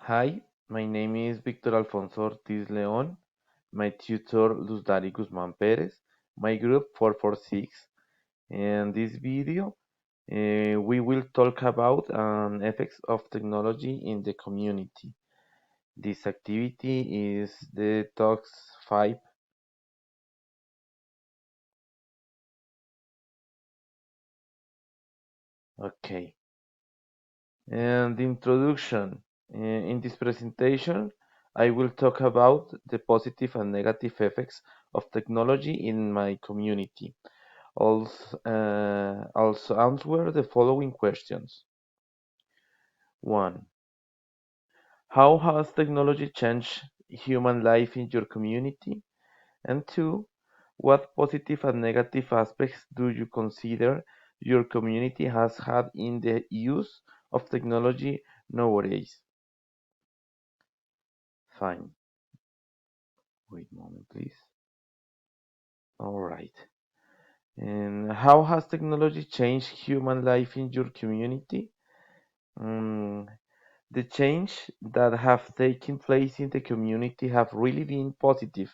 Hi, my name is Victor Alfonso Ortiz León, my tutor Luz Dari Guzman Perez, my group 446. In this video, we will talk about effects of technology in the community. This activity is the Talks 5. Okay. And the introduction. In this presentation, I will talk about the positive and negative effects of technology in my community. Also answer the following questions. 1. How has technology changed human life in your community? And 2. What positive and negative aspects do you consider your community has had in the use of technology nowadays? Fine. Wait a moment, please. All right. And how has technology changed human life in your community? Mm, the change that have taken place in the community have really been positive.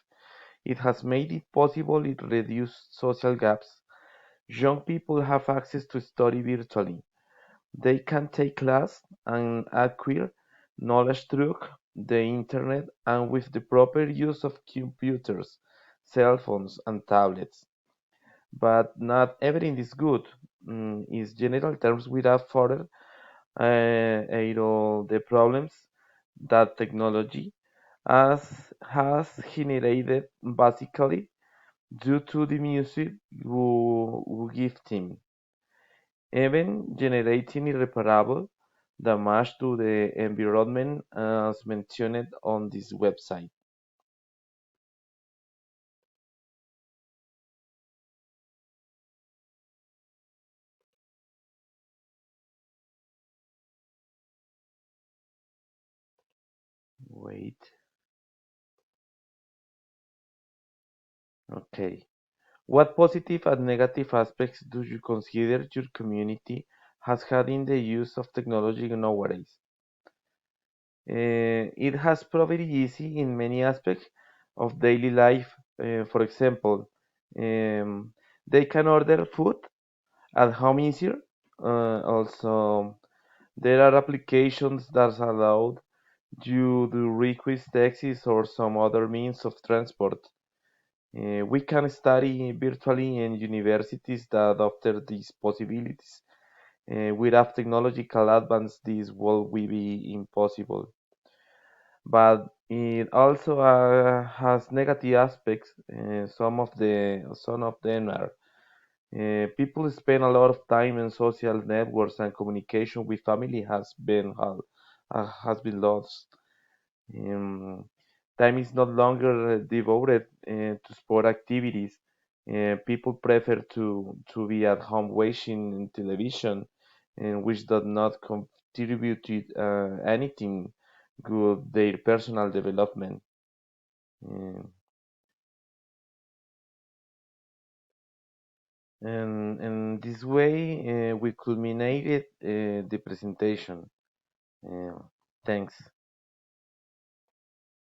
It has made it possible to reduce social gaps. Young people have access to study virtually. They can take class and acquire knowledge through the internet and with the proper use of computers, cell phones, and tablets. But not everything is good. In general terms, without further the problems that technology has generated basically due to the music who give them, even generating irreparable damage to the environment as mentioned on this website. Wait, okay. What positive and negative aspects do you consider your community has had in the use of technology nowadays? It has proved easy in many aspects of daily life. For example, um, they can order food at home easier. Also, there are applications that allow you to request taxis or some other means of transport. We can study virtually in universities that offer these possibilities. Without technological advance, this will be impossible. But it also has negative aspects. Some of them are people spend a lot of time in social networks and communication with family has been lost. Um, Time is no longer devoted to sport activities. People prefer to be at home watching television, which does not contribute to anything good their personal development. Um, and in this way, we culminated the presentation. Uh, Thanks.